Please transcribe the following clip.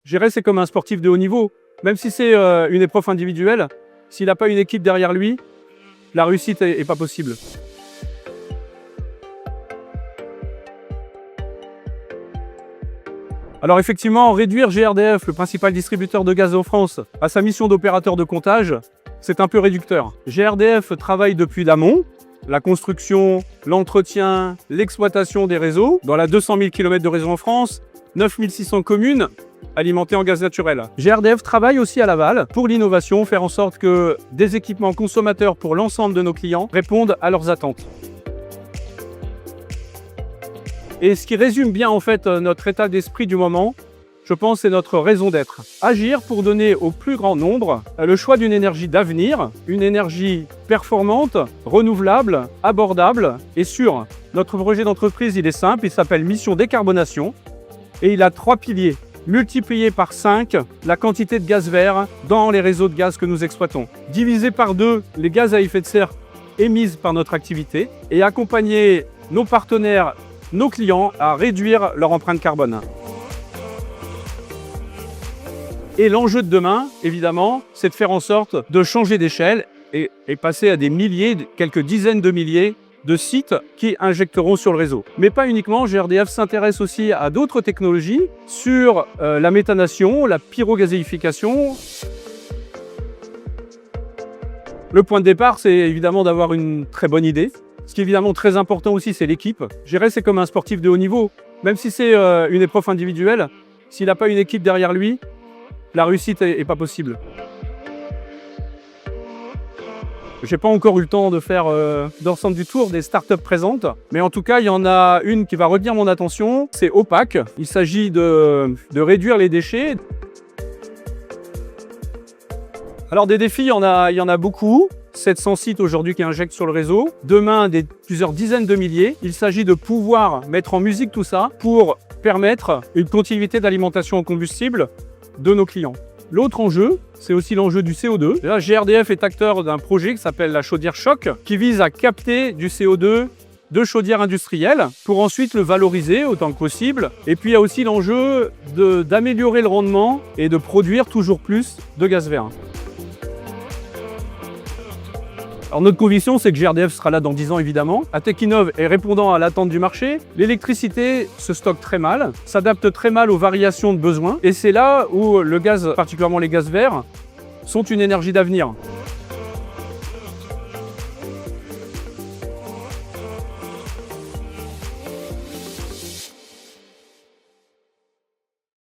Gérer, c'est comme un sportif de haut niveau. Même si c'est une épreuve individuelle, s'il n'a pas une équipe derrière lui, la réussite n'est pas possible. Alors effectivement, réduire GRDF, le principal distributeur de gaz en France, à sa mission d'opérateur de comptage, c'est un peu réducteur. GRDF travaille depuis l'amont, la construction, l'entretien, l'exploitation des réseaux, dans la 200 000 km de réseau en France, 9 600 communes alimentées en gaz naturel. GRDF travaille aussi à l'aval pour l'innovation, faire en sorte que des équipements consommateurs pour l'ensemble de nos clients répondent à leurs attentes. Et ce qui résume bien en fait notre état d'esprit du moment, je pense, c'est notre raison d'être. Agir pour donner au plus grand nombre le choix d'une énergie d'avenir, une énergie performante, renouvelable, abordable et sûre. Notre projet d'entreprise, il est simple, il s'appelle Mission Décarbonation et il a 3 piliers. Multiplier par 5 la quantité de gaz vert dans les réseaux de gaz que nous exploitons. Diviser par 2 les gaz à effet de serre émis par notre activité et accompagner nos partenaires, nos clients à réduire leur empreinte carbone. Et l'enjeu de demain, évidemment, c'est de faire en sorte de changer d'échelle et passer à des milliers, quelques dizaines de milliers de sites qui injecteront sur le réseau. Mais pas uniquement, GRDF s'intéresse aussi à d'autres technologies sur la méthanation, la pyrogazéification. Le point de départ, c'est évidemment d'avoir une très bonne idée. Ce qui est évidemment très important aussi, c'est l'équipe. Gérer, c'est comme un sportif de haut niveau. Même si c'est une épreuve individuelle, s'il n'a pas une équipe derrière lui, la réussite n'est pas possible. Je n'ai pas encore eu le temps de faire d'ensemble du tour des startups présentes, mais en tout cas, il y en a une qui va retenir mon attention, c'est Opac. Il s'agit de réduire les déchets. Alors des défis, il y en a beaucoup. 700 sites aujourd'hui qui injectent sur le réseau. Demain, plusieurs dizaines de milliers. Il s'agit de pouvoir mettre en musique tout ça pour permettre une continuité d'alimentation en combustible de nos clients. L'autre enjeu, c'est aussi l'enjeu du CO2. Là, GRDF est acteur d'un projet qui s'appelle la chaudière Choc, qui vise à capter du CO2 de chaudières industrielles pour ensuite le valoriser autant que possible. Et puis il y a aussi l'enjeu d'améliorer le rendement et de produire toujours plus de gaz vert. Alors notre conviction, c'est que GRDF sera là dans 10 ans évidemment. Atekinov est répondant à l'attente du marché. L'électricité se stocke très mal, s'adapte très mal aux variations de besoins. Et c'est là où le gaz, particulièrement les gaz verts, sont une énergie d'avenir.